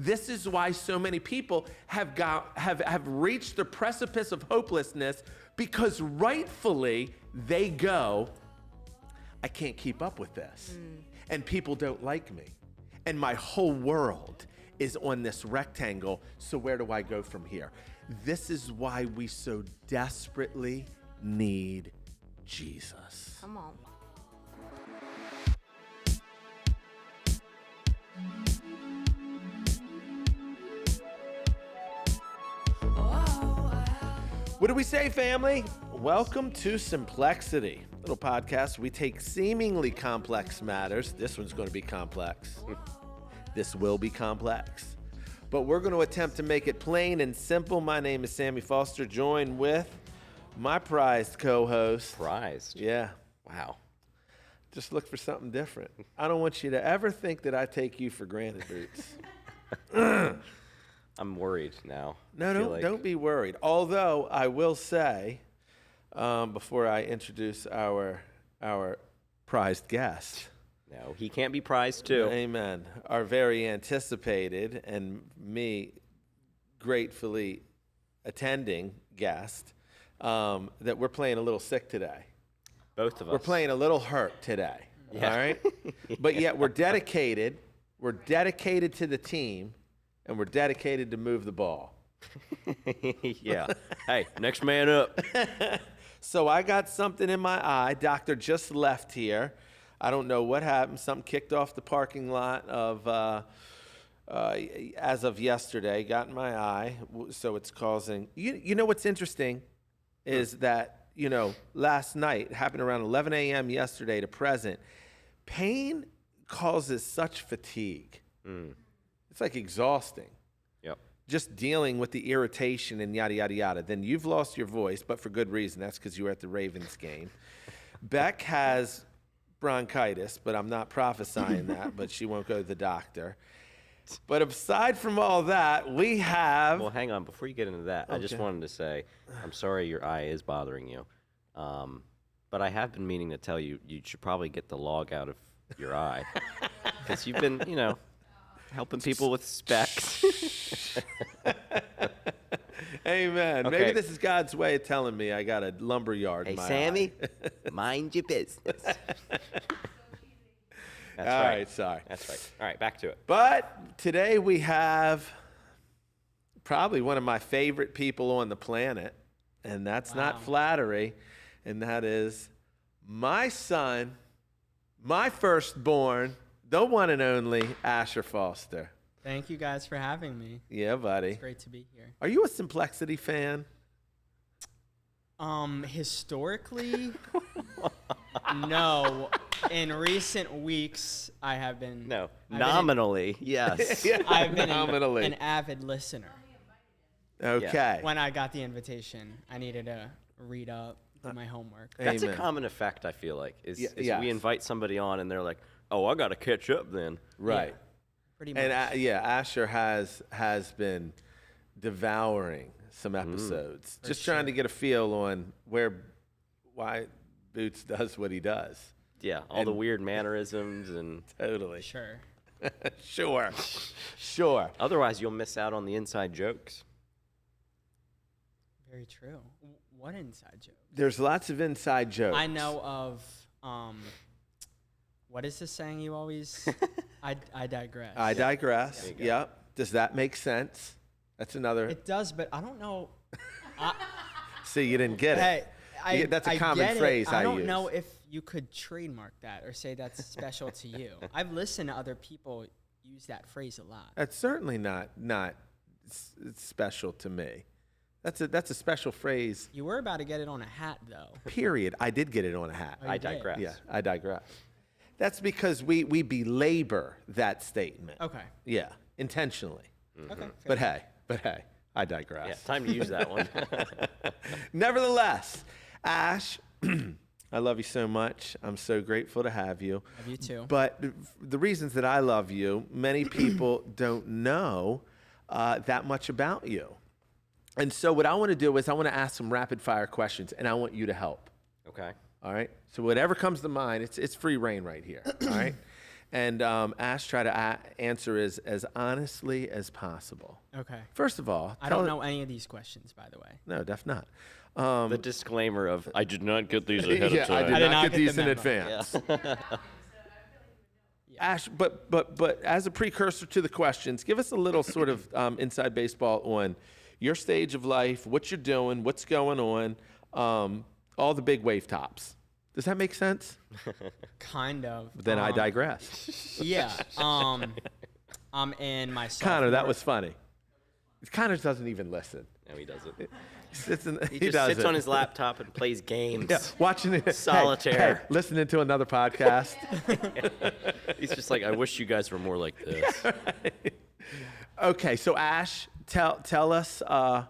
This is why so many people have reached the precipice of hopelessness, because rightfully they go, I can't keep up with this. And people don't like me. And my whole world is on this rectangle, so where do I go from here? This is why we so desperately need Jesus. Come on. What do we say, family? Welcome to Simplexity, a little podcast. We take seemingly complex matters. This one's going to be complex. This will be complex. But we're going to attempt to make it plain and simple. My name is Sammy Foster, joined with my prized co-host. Prized? Yeah. Wow. Just look for something different. I don't want you to ever think that I take you for granted, Boots. I'm worried now. No, don't be worried. Although I will say, before I introduce our prized guest. No, he can't be prized too. Amen. Our very anticipated and me gratefully attending guest, that we're playing a little sick today. Both of us. We're playing a little hurt today. Yeah. All right? But yet we're dedicated. We're dedicated to the team, and we're dedicated to move the ball. Yeah. Hey, next man up. So I got something in my eye. Doctor just left here. I don't know what happened. Something kicked off the parking lot of as of yesterday. Got in my eye, so it's causing. You know what's interesting is that last night, happened around 11 a.m. yesterday to present. Pain causes such fatigue. It's like exhausting. Yep. Just dealing with the irritation and yada, yada, yada. Then you've lost your voice, but for good reason. That's because you were at the Ravens game. Beck has bronchitis, but I'm not prophesying that, but she won't go to the doctor. But aside from all that, we have... Well, hang on. Before you get into that, I just wanted to say, I'm sorry your eye is bothering you. But I have been meaning to tell you, you should probably get the log out of your eye. Because you've been, helping people with specs. Amen. Okay. Maybe this is God's way of telling me I got a lumber yard in Hey, my Sammy, eye. mind your business. That's All right. right, sorry. That's right. All right, back to it. But today we have probably one of my favorite people on the planet, and that's not flattery, and that is my son, my firstborn, the one and only Asher Foster. Thank you guys for having me. Yeah, buddy. It's great to be here. Are you a Simplexity fan? Historically, no. In recent weeks, I have been. No, nominally, yes. Yeah, I've been nominally. an avid listener. Okay. When I got the invitation, I needed to read up, do my homework. That's Amen. a common effect, I feel like, is yes. we invite somebody on and they're like, oh, I got to catch up then. Right. Yeah, pretty much. And Asher has been devouring some episodes, just trying to get a feel on why Boots does what he does. Yeah, all the weird mannerisms and... Totally. Sure. Sure. Otherwise, you'll miss out on the inside jokes. Very true. What inside joke? There's lots of inside jokes. I know of, what is the saying you always, I digress. I digress. There you go. Yep. Does that make sense? That's another. It does, but I don't know. See, you didn't get it. Hey, That's a I common get it. phrase I I don't use. know if you could trademark that or say that's special to you. I've listened to other people use that phrase a lot. That's certainly not special to me. That's a special phrase. You were about to get it on a hat, though. Period. I did get it on a hat. Oh, you I did? digress. Yeah, I digress. That's because we belabor that statement. Okay. Yeah, intentionally. Okay. But hey, I digress. Yeah, time to use that one. Nevertheless, Ash, I love you so much. I'm so grateful to have you. Love you too. But the reasons that I love you, many people don't know that much about you. And so what I want to do is I want to ask some rapid fire questions, and I want you to help. Okay. All right? So whatever comes to mind, it's free reign right here. All right? And Ash, try to answer as honestly as possible. Okay. First of all, I don't know any of these questions, by the way. No, definitely not. The disclaimer of I did not get these ahead Yeah, of time. I did not get the these in memo. advance. Ash, but as a precursor to the questions, give us a little sort of inside baseball on your stage of life, what you're doing, what's going on, all the big wave tops. Does that make sense? Kind of. Then I digress. Yeah. I'm in my Connor, that sophomore- was funny. Connor doesn't even listen. No, he doesn't. He Just doesn't. sits on his laptop and plays games. Yeah, watching it. Solitaire. Hey, listening to another podcast. He's just like, I wish you guys were more like this. Okay, so Ash, tell us a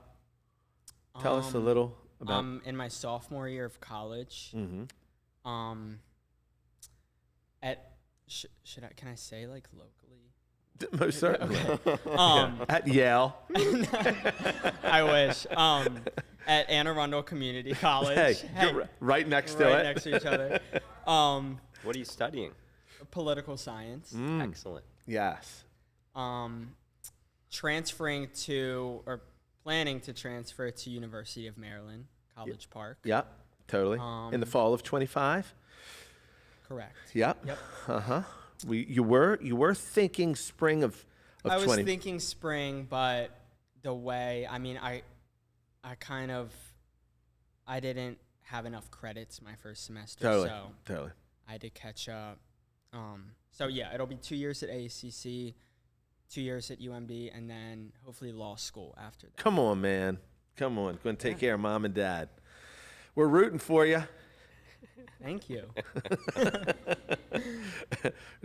little about. I'm in my sophomore year of college. Can I say like locally? Most certainly. Um, At Yale. I wish. At Anne Arundel Community College. Hey, you're right next to right it. next to each other. What are you studying? Political science. Excellent. Yes. Transferring to or planning to transfer to University of Maryland, College Park. Yep. Totally. In the fall of 25. Correct. Yep. Yep. Uh-huh. You were thinking spring of I was 20. thinking spring, but the way I didn't have enough credits my first semester, so Totally. I had to catch up. So yeah, it'll be 2 years at ACC, 2 years at UMD, and then hopefully law school after that. Come on, man. Come on. Going to take care of mom and dad. We're rooting for you. Thank you.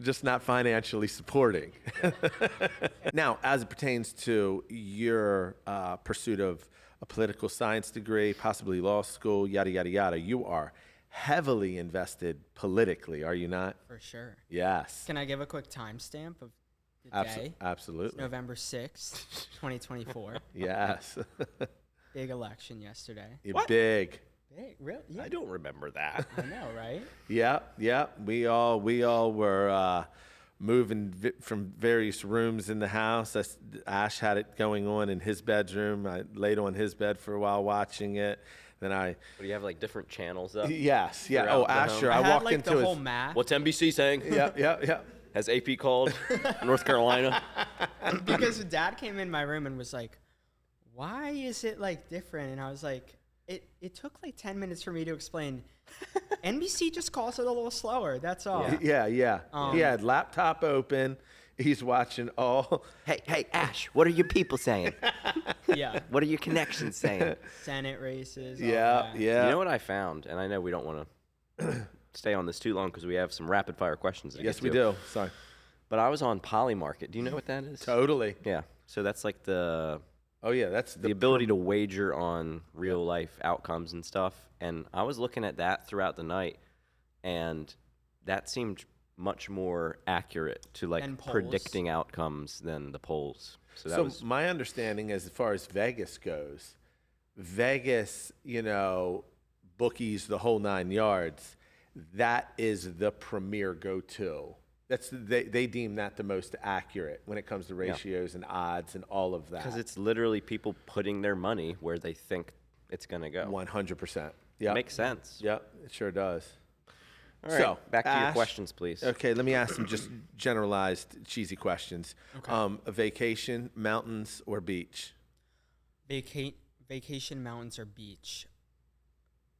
Just not financially supporting. Now, as it pertains to your pursuit of a political science degree, possibly law school, yada, yada, yada, you are heavily invested politically, are you not? For sure. Yes. Can I give a quick timestamp of the day? Absolutely. November 6th, 2024. Yes. Big election yesterday. What? Big. Big, really? Yeah. I don't remember that. I know, right? Yeah. We all were moving from various rooms in the house. Ash had it going on in his bedroom. I laid on his bed for a while watching it. Then What, do you have like different channels up? Yes, yeah. Throughout Oh, the Asher, home? I had walked like into the his. whole map. What's NBC saying? Yeah. Has AP called North Carolina? Because Dad came in my room and was like, "Why is it like different?" And I was like, "It took like 10 minutes for me to explain. NBC just calls it a little slower. That's all." Yeah. He had laptop open. He's watching all. Hey, Ash, what are your people saying? Yeah. What are your connections saying? Senate races. all Yeah. that. You know what I found? And I know we don't want to stay on this too long because we have some rapid fire questions to Yes, get we to. do. Sorry. But I was on Polymarket. Do you know what that is? Totally. Yeah. So that's like the Oh yeah, that's the ability to wager on real life outcomes and stuff. And I was looking at that throughout the night, and that seemed much more accurate to like Than polls. predicting outcomes than the polls. So that So was my understanding, as far as Vegas goes, bookies, the whole 9 yards. That is the premier go-to. They deem that the most accurate when it comes to ratios and odds and all of that. because it's literally people putting their money where they think it's going to go. 100%. Yeah. Makes sense. Yep, it sure does. All right, So, back to your Ash, questions, please. Okay, let me ask some just generalized, cheesy questions. Okay. A vacation, mountains, or beach? Vacation, mountains, or beach?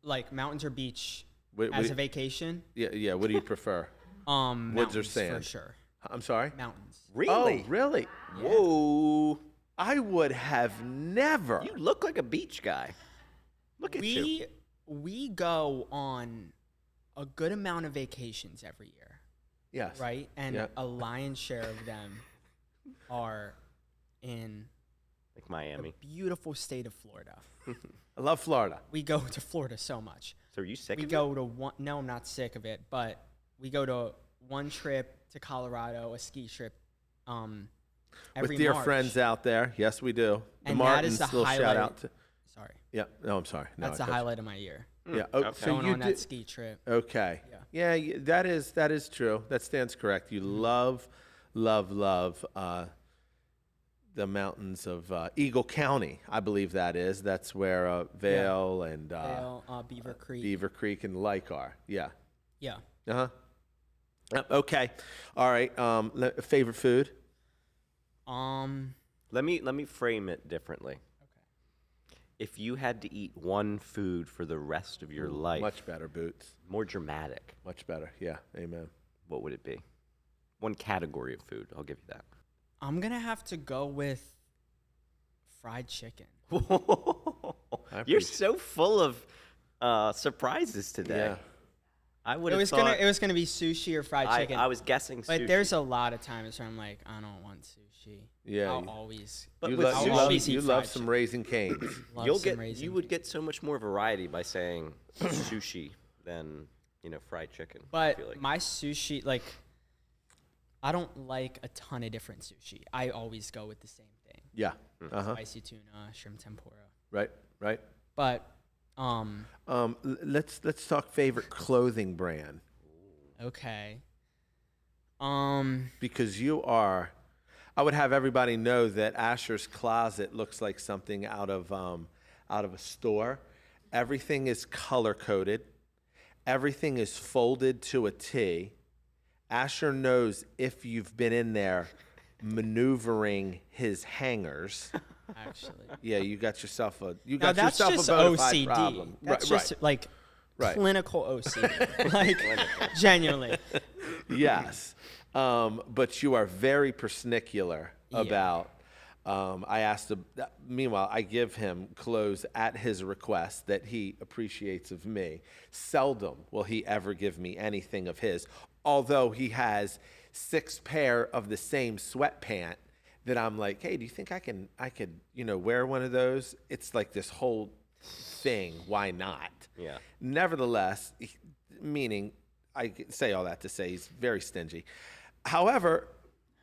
Like mountains or beach What as do a vacation? yeah. What do you prefer? Woods or Mountains sand? for sure. I'm sorry? Mountains. Oh, really? Whoa. I would have never. You look like a beach guy. Look at you. We go on a good amount of vacations every year, Yes. right? And Yeah. a lion's share of them are in Like the Miami. beautiful state of Florida. I love Florida. We go to Florida so much. So are you sick We of go to one. No, I'm not sick of it, but we go to one trip to Colorado, a ski trip, every With dear March. friends out there. Yes, we do. The And that is Martins, the little shout highlight. out to. Sorry, Yeah. No, I'm sorry. No, that's the I got you. highlight of my year. Yeah. Oh, okay. so going you on that ski trip. Okay. Yeah. Yeah, that is true. That stands correct. You love the mountains of Eagle County. I believe that is. That's where Vale and Vale, Beaver Creek. Beaver Creek and Lake are. Yeah. Yeah. Uh huh. Okay. All right. Favorite food? Let me frame it differently. Okay. If you had to eat one food for the rest of your life, Much better, Boots. more dramatic, Much better. Yeah. Amen. what would it be? One category of food. I'll give you that. I'm gonna have to go with fried chicken. You're so full of surprises today. Yeah. I would It have was thought. gonna be sushi or fried chicken. I was guessing sushi. But there's a lot of times where I'm like, I don't want sushi. Yeah, I'll you- always. But You, with love, sushi- you, I'll love, always eat you love fried some chicken. Raising Cane's. Love You'll some get Raisin you would Cane's. get so much more variety by saying sushi than fried chicken. I But feel like. my sushi, like, I don't like a ton of different sushi. I always go with the same thing: Yeah. Uh-huh. spicy tuna, shrimp tempura. Right. Right. But Let's talk favorite clothing brand, okay. because you are. I would have everybody know that Asher's closet looks like something out of a store. Everything is color coded. Everything is folded to a T. Asher knows if you've been in there maneuvering his hangers. Actually, Yeah, you got yourself a now that's yourself just a bona fide OCD. problem. That's right, just like Right. clinical OCD. Like genuinely. Yes. But you are very persnicular Yeah. about. I asked him. Meanwhile, I give him clothes at his request that he appreciates of me. Seldom will he ever give me anything of his, although he has 6 pair of the same sweatpant that I'm like, hey, do you think I could wear one of those? It's like this whole thing. Why not? Yeah. Nevertheless, meaning I say all that to say he's very stingy. However,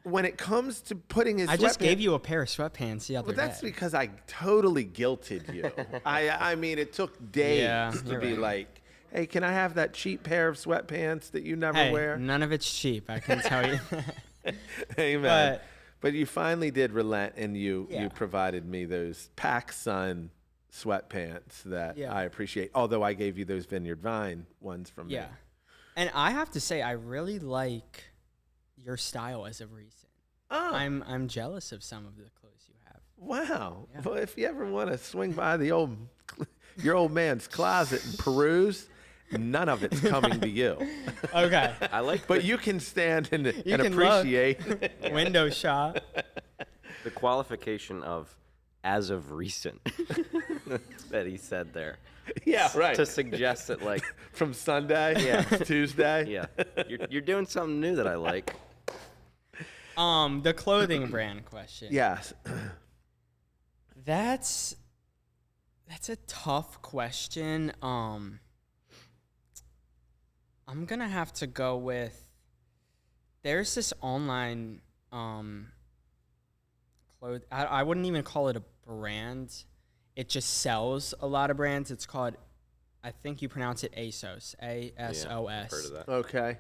when it comes to putting his I just sweatpants- gave you a pair of sweatpants the other Well, that's day. because I totally guilted you. I mean, it took days Yeah, to you're be right. like, hey, can I have that cheap pair of sweatpants that you never Hey, wear? none of it's cheap. I can tell you. Amen. But- But you finally did relent, and you Yeah. provided me those PacSun sweatpants that Yeah. I appreciate. Although I gave you those Vineyard Vine ones from Yeah. me. And I have to say, I really like your style as of recent. Oh, I'm jealous of some of the clothes you have. wow. Yeah. Well, if you ever want to swing by your old man's closet and peruse, none of it's coming to you. Okay. I like But you can stand and can look. appreciate. Window shop. the qualification of as of recent that he said there Yeah, right. to suggest that like From Sunday, Yeah. to Tuesday. yeah you're doing something new that I like. The clothing brand question. Yes. That's a tough question. I'm gonna have to go with. There's this online I wouldn't even call it a brand. It just sells a lot of brands. It's called, I think you pronounce it ASOS. ASOS. Heard of that. Okay.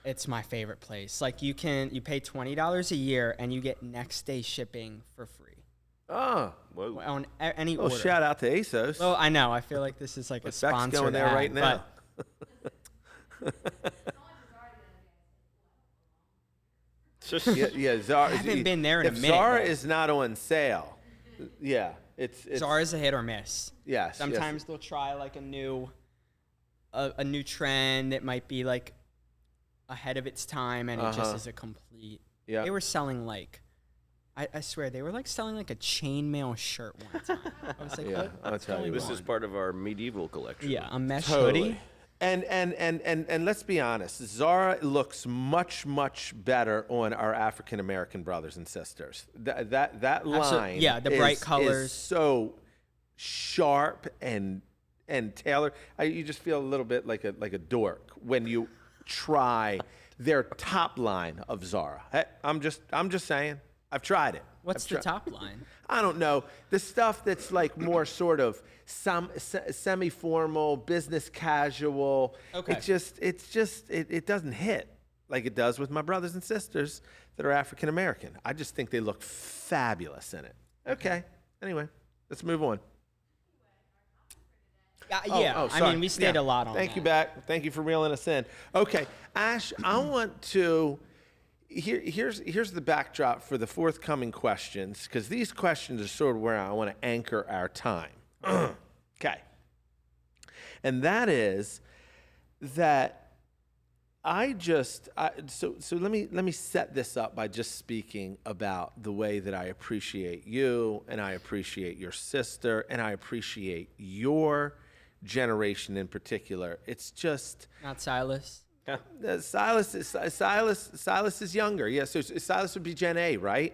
It's my favorite place. Like you pay $20 a year and you get next day shipping for free Oh. Whoa. on any Well, order. shout out to ASOS. Well, I know. I feel like this is like a Beck's sponsor going there right now. Yeah, Zara. I haven't been there in a if minute, Zara though. is not on sale, yeah, it's Zara's a hit or miss. Yes. Sometimes they'll try like a new trend that might be like ahead of its time, and it just is a complete. Yeah. They were selling like, I swear they were like selling like a chainmail shirt one time. I was like, Yeah, I'll what's tell you going what. This on? is part of our medieval collection. Yeah, a mesh Totally. hoodie. And let's be honest, Zara looks much better on our African American brothers and sisters. That line, yeah, the bright is colors. so sharp and tailored. You just feel a little bit like a dork when you try their top line of Zara. Hey, I'm just saying, I've tried it. What's the top line? I don't know, the stuff that's like more sort of semi-formal, business casual. Okay. It doesn't hit like it does with my brothers and sisters that are African American. I just think they look fabulous in it. Okay. Anyway, let's move on. I sorry. mean, we stayed a lot on Thank you that. back. Thank you for reeling us in. Okay, Ash, I want to. Here's the backdrop for the forthcoming questions, because these questions are sort of where I want to anchor our time. Okay, and that is that so let me set this up by just speaking about the way that I appreciate you, and I appreciate your sister, and I appreciate your generation in particular. It's just Not Silas. Silas is younger. Yeah, so Silas would be Gen A, right?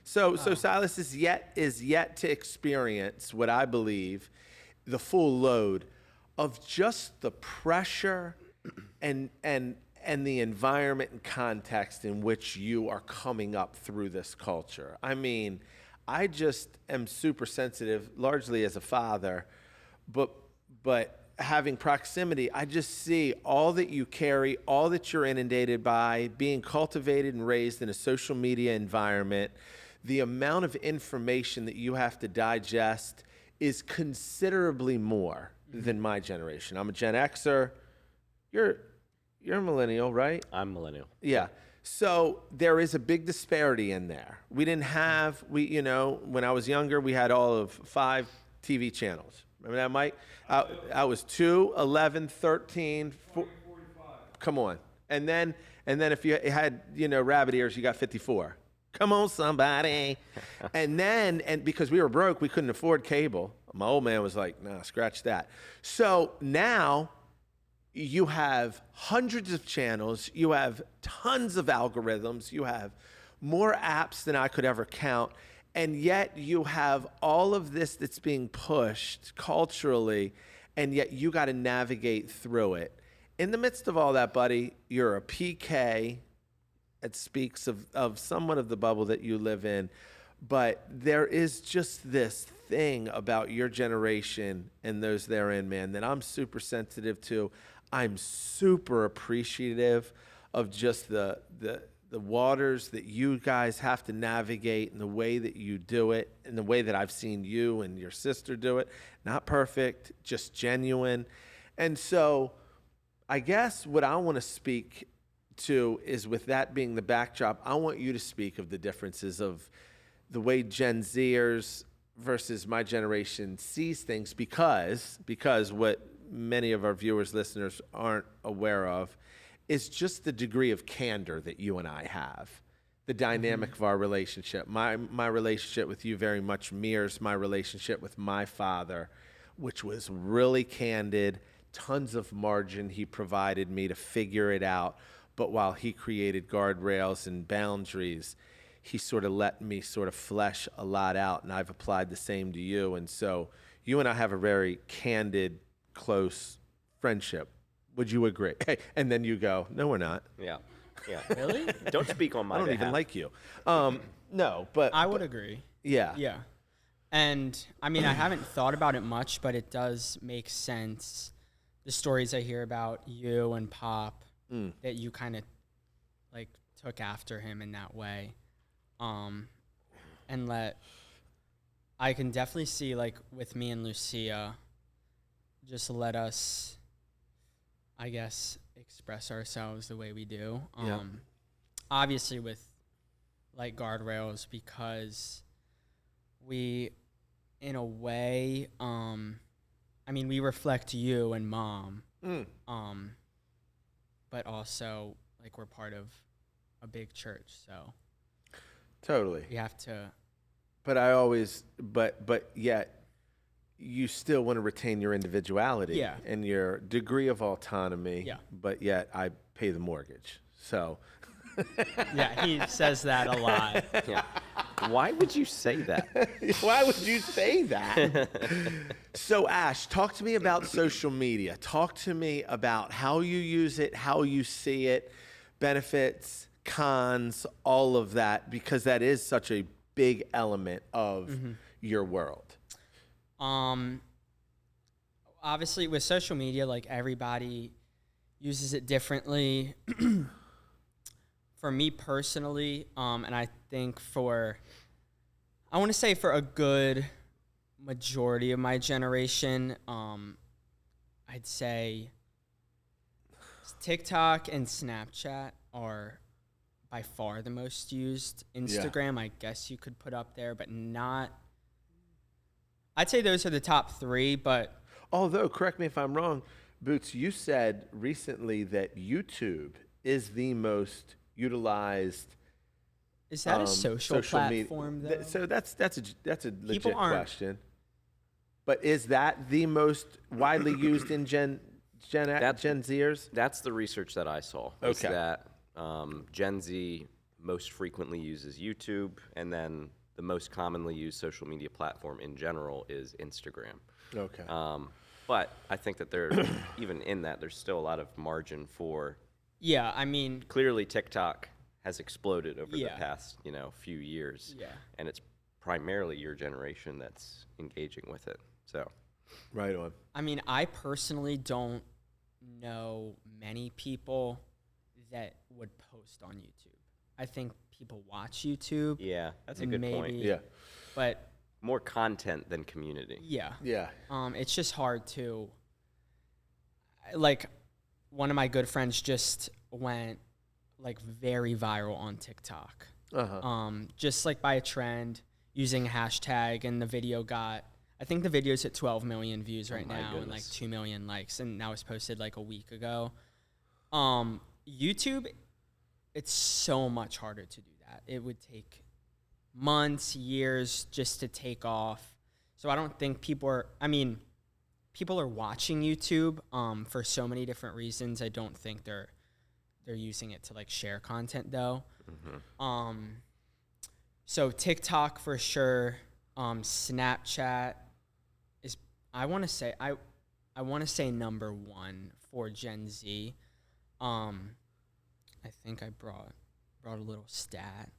So Silas is yet to experience what I believe the full load of just the pressure and the environment and context in which you are coming up through this culture. I mean, I just am super sensitive, largely as a father, but having proximity, I just see all that you carry, all that you're inundated by, being cultivated and raised in a social media environment. The amount of information that you have to digest is considerably more than my generation. I'm a Gen Xer. You're a millennial, right? I'm millennial. Yeah. So there is a big disparity in there. We didn't have, when I was younger, we had all of 5 TV channels. Remember that, Mike? I was 2, 11, 13, 4, come on. And then if you had, rabbit ears, you got 54. Come on, somebody. and because we were broke, we couldn't afford cable. My old man was like, nah, scratch that. So now you have hundreds of channels. You have tons of algorithms. You have more apps than I could ever count. And yet you have all of this that's being pushed culturally, and yet you got to navigate through it. In the midst of all that, buddy, you're a PK. It speaks of somewhat of the bubble that you live in. But there is just this thing about your generation and those therein, man, that I'm super sensitive to. I'm super appreciative of just the waters that you guys have to navigate and the way that you do it and the way that I've seen you and your sister do it. Not perfect, just genuine. And so I guess what I want to speak to is, with that being the backdrop, I want you to speak of the differences of the way Gen Zers versus my generation sees things, because what many of our viewers, listeners aren't aware of is just the degree of candor that you and I have, the dynamic of our relationship. My relationship with you very much mirrors my relationship with my father, which was really candid, tons of margin he provided me to figure it out. But while he created guardrails and boundaries, he sort of let me sort of flesh a lot out, and I've applied the same to you. And so you and I have a very candid, close friendship. Would you agree? Hey, and then you go, no, we're not. Yeah. Really? Don't speak on my I don't behalf. even like you. No, but I would agree. Yeah. Yeah. And I mean, I haven't thought about it much, but it does make sense. The stories I hear about you and Pop, that you kind of like took after him in that way. And I can definitely see, like, with me and Lucia, just let us, I guess, express ourselves the way we do. Obviously with like guardrails, because we, in a way, I mean, we reflect you and Mom, but also like we're part of a big church, so Totally. we have to. But I always, but yet you still want to retain your individuality, Yeah. and your degree of autonomy. Yeah. But yet I pay the mortgage. So Yeah, he says that a lot. Yeah. Why would you say that? why would you say that? So Ash, talk to me about social media. Talk to me about how you use it, how you see it, benefits, cons, all of that, because that is such a big element of your world? Obviously with social media, like everybody uses it differently. For me personally, and I think I want to say for a good majority of my generation, I'd say TikTok and Snapchat are by far the most used. Instagram, I guess you could put up there, but not. I'd say those are the top three, but. Although, correct me if I'm wrong, Boots, you said recently that YouTube is the most utilized. Is that a social platform, though? So that's a legit aren't- question. But is that the most widely used in Gen Zers? That's the research that I saw. Is Okay. that Gen Z most frequently uses YouTube, and then the most commonly used social media platform in general is Instagram. Okay. But I think that even in that, there's still a lot of margin for. Yeah, I mean. Clearly, TikTok has exploded over the Yeah. past, few years. Yeah. And it's primarily your generation that's engaging with it. So. Right on. I mean, I personally don't know many people that would post on YouTube. I think people watch YouTube. Yeah, that's a good point. Yeah. But More content than community. yeah. Yeah. It's just hard to, like, one of my good friends just went like very viral on TikTok. Just like by a trend using a hashtag, and the video I think the video's at 12 million views right now and like 2 million likes, and that was posted like a week ago. YouTube, it's so much harder to do that. It would take months, years just to take off. So I don't think people are watching YouTube for so many different reasons. I don't think they're using it to like share content though. So TikTok for sure. Snapchat is, I want to say number one for Gen Z. I think I brought a little stat.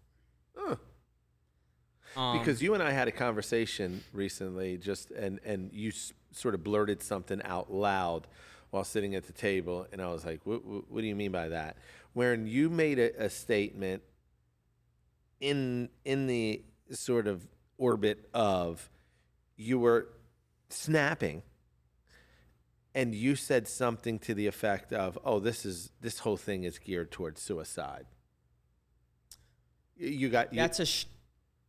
Because you and I had a conversation recently, and you sort of blurted something out loud while sitting at the table, and I was like, "What do you mean by that?" Wherein you made a statement in the sort of orbit of you were snapping, and you said something to the effect of, "Oh, this whole thing is geared towards suicide." That's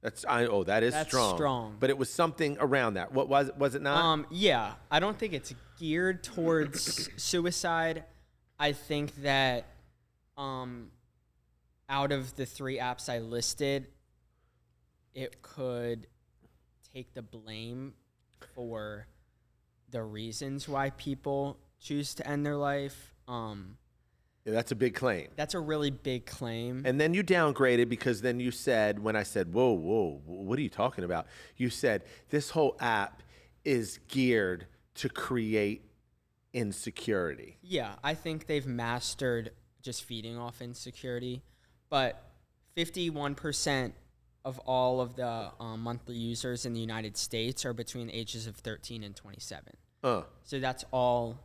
That's strong. But it was something around that. What was it not? Yeah, I don't think it's geared towards suicide. I think that out of the 3 apps I listed, it could take the blame for the reasons why people choose to end their life. Yeah, that's a big claim. That's a really big claim. And then you downgraded because then you said, when I said, whoa, what are you talking about? You said, this whole app is geared to create insecurity. Yeah, I think they've mastered just feeding off insecurity. But 51% of all of the monthly users in the United States are between the ages of 13 and 27. So that's all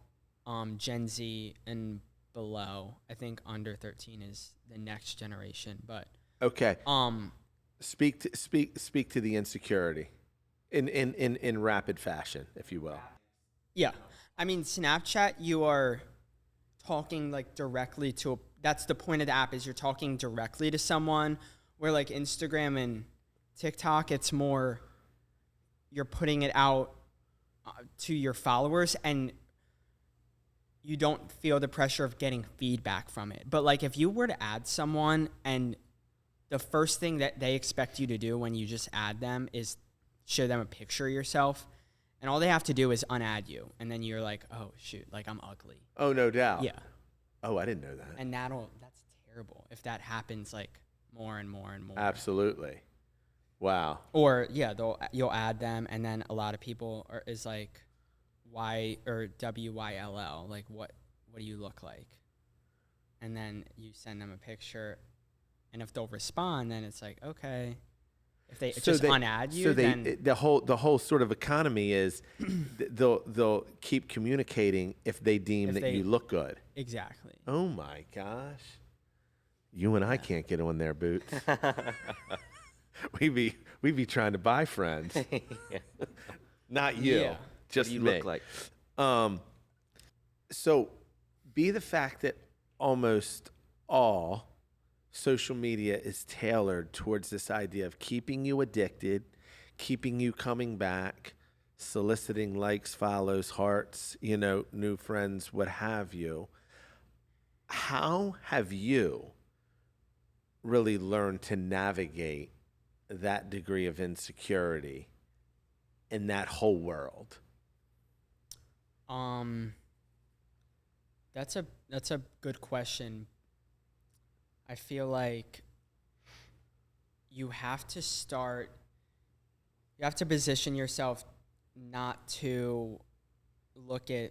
Gen Z and below. I think under 13 is the next generation. But okay, speak to the insecurity in rapid fashion, if you will. Yeah, I mean, Snapchat, you are talking like directly to that's the point of the app, is you're talking directly to someone, where like Instagram and TikTok, it's more you're putting it out to your followers, and you don't feel the pressure of getting feedback from it. But like if you were to add someone, and the first thing that they expect you to do when you just add them is show them a picture of yourself, and all they have to do is unadd you, and then you're like, oh shoot, like I'm ugly. Oh, no doubt. Yeah. Oh, I didn't know that. And that's terrible if that happens like more and more and more. Absolutely. Wow. Or yeah, you'll add them, and then a lot of people is like Y or WYLL, like what do you look like? And then you send them a picture, and if they'll respond, then it's like, okay. If they just unadd you, then the whole sort of economy is they'll keep communicating if they deem that you look good. Exactly. Oh my gosh, you and I can't get on their boots. we be trying to buy friends, not you, Yeah. just What do you me. look like? So, be the fact that almost all social media is tailored towards this idea of keeping you addicted, keeping you coming back, soliciting likes, follows, hearts, new friends, what have you. How have you really learned to navigate that degree of insecurity in that whole world? That's a good question. I feel like you have to position yourself not to look at,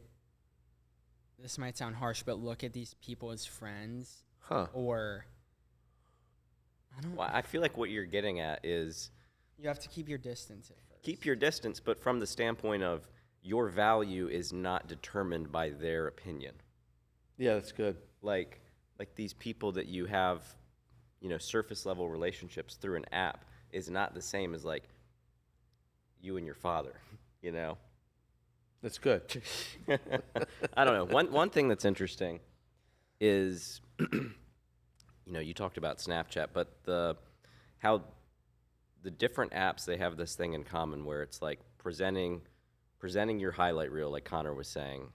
this might sound harsh, but look at these people as friends. Or, I don't know. Well, I feel like what you're getting at is You have to keep your distance at first. keep your distance, but from the standpoint of your value is not determined by their opinion. Yeah, that's good. Like these people that you have, surface level relationships through an app is not the same as like you and your father, That's good. I don't know. One thing that's interesting is, you talked about Snapchat, but how the different apps, they have this thing in common where it's like presenting your highlight reel, like Connor was saying.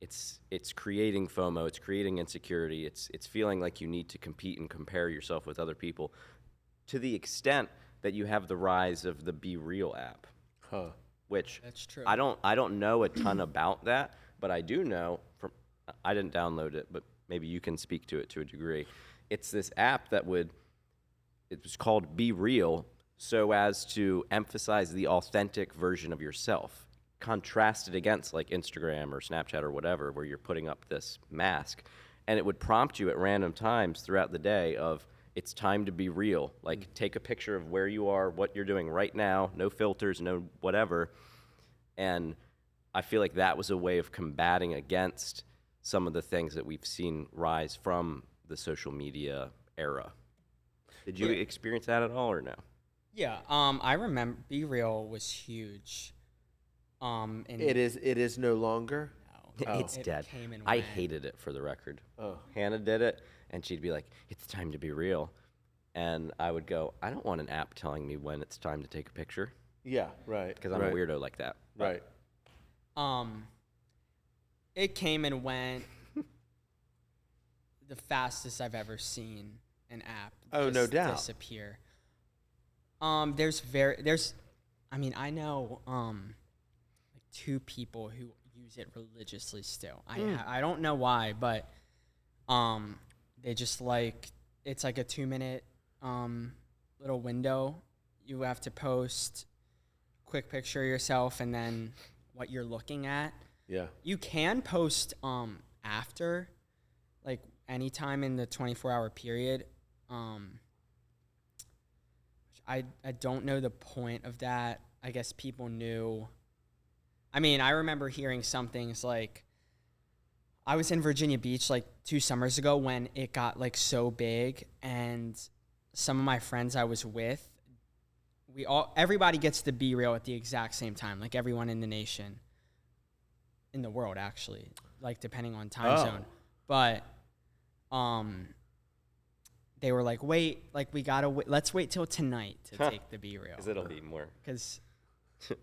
It's creating FOMO, it's creating insecurity, it's feeling like you need to compete and compare yourself with other people, to the extent that you have the rise of the Be Real app. Which That's true. I don't know a ton about that, but I do know I didn't download it, but maybe you can speak to it to a degree. It's this app it was called Be Real, so as to emphasize the authentic version of yourself, contrasted against like Instagram or Snapchat or whatever, where you're putting up this mask, and it would prompt you at random times throughout the day of, it's time to be real. Like, take a picture of where you are, what you're doing right now, no filters, no whatever. And I feel like that was a way of combating against some of the things that we've seen rise from the social media era. Did you experience that at all or no? Yeah. I remember Be Real was huge. And It is no longer. no, It's it dead. came and I went. hated it, for the record. Oh. Hannah did it, and she'd be like, it's time to be real. And I would go, I don't want an app telling me when it's time to take a picture, Yeah, right. because I'm a weirdo like that. Right. It came and went the fastest I've ever seen an app. Oh, no just doubt. Disappear. I know like 2 people who use it religiously still. I don't know why, but they just it's like a 2-minute little window. You have to post quick picture of yourself and then what you're looking at. Yeah. You can post after, like anytime in the 24-hour period. I don't know the point of that. I guess people knew. I mean, I remember hearing some things like, I was in Virginia Beach like 2 summers ago when it got like so big, and some of my friends I was with, everybody gets to Be Real at the exact same time, like everyone in the nation, in the world actually, like depending on time zone. But they were like, wait, like we gotta wait, let's wait till tonight to take the Be Real, Because it'll be more. because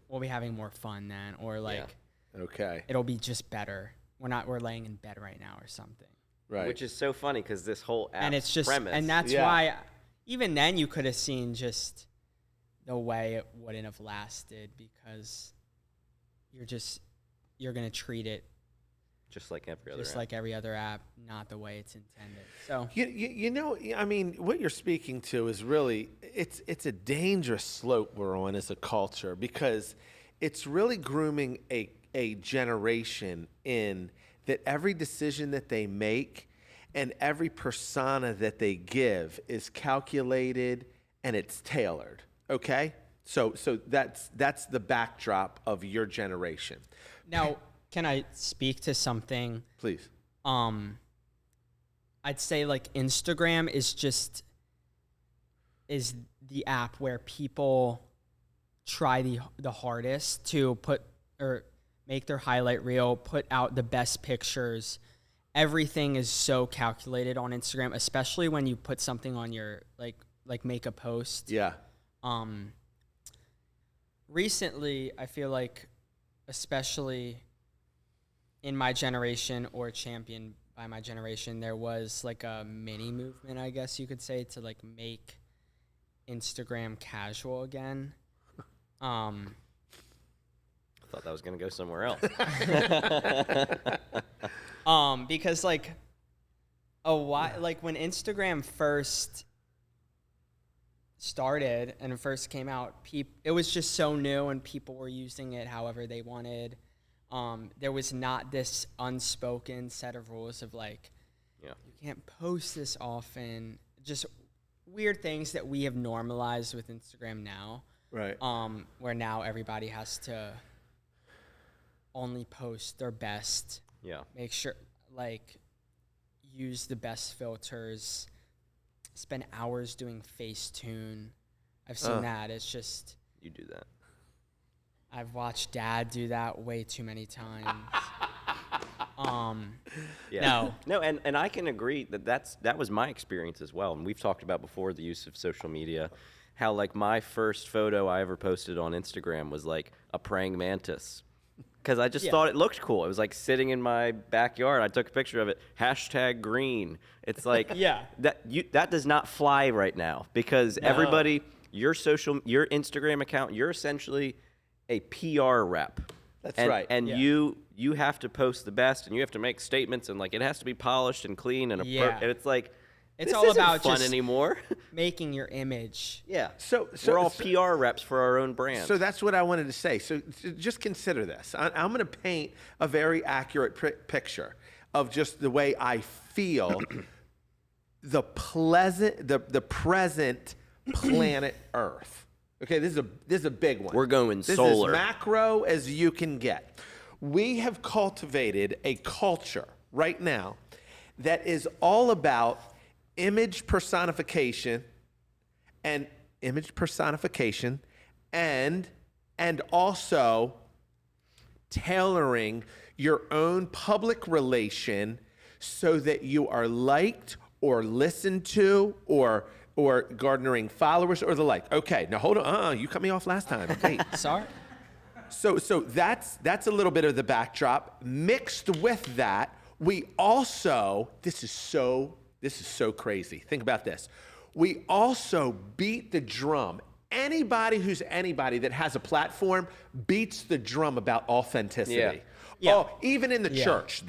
we'll be having more fun then, or like Okay. it'll be just better. We're laying in bed right now or something. Right. Which is so funny, because this whole app And it's just, premise. and that's Yeah. why, even then you could have seen just the way it wouldn't have lasted, because you're going to treat it just like every other just app. like every other app, not the way it's intended. So I mean, what you're speaking to is really, it's a dangerous slope we're on as a culture, because it's really grooming a generation in that every decision that they make and every persona that they give is calculated and it's tailored. Okay? So that's the backdrop of your generation. Now, can I speak to something? Please. I'd say like Instagram is the app where people try the hardest to put or make their highlight reel, put out the best pictures. Everything is so calculated on Instagram, especially when you put something on your like make a post. Yeah. Recently, I feel like, especially in my generation or championed by my generation, there was like a mini movement, I guess you could say, to like make Instagram casual again. I thought that was going to go somewhere else. Because like when Instagram first started and it first came out, it was just so new and people were using it however they wanted. There was not this unspoken set of rules of like, you can't post this often. Just weird things that we have normalized with Instagram now. Right. Where now everybody has to only post their best. Yeah. Make sure, like, use the best filters. Spend hours doing Facetune. I've seen that. It's just... You do that. I've watched Dad do that way too many times. No, and I can agree that was my experience as well. And we've talked about before the use of social media, how like my first photo I ever posted on Instagram was like a praying mantis, because I just thought it looked cool. It was like sitting in my backyard. I took a picture of it. #green. It's like that does not fly right now because everybody, your Instagram account, you're essentially a PR rep. That's right. And you have to post the best, and you have to make statements, and like it has to be polished and clean, and and it's like it's all about fun just anymore. making your image. Yeah. So we're all PR reps for our own brand. So that's what I wanted to say. So just consider this. I'm going to paint a very accurate picture of just the way I feel the present planet Earth. Okay, this is a big one. We're going this solar. This is macro as you can get. We have cultivated a culture right now that is all about image personification and also tailoring your own public relation so that you are liked or listened to or garnering followers or the like. Okay, now hold on. You cut me off last time. Wait. Sorry. So that's a little bit of the backdrop. Mixed with that, we also, this is so crazy. Think about this. We also beat the drum. Anybody that has a platform beats the drum about authenticity. Yeah. Oh, even in the church,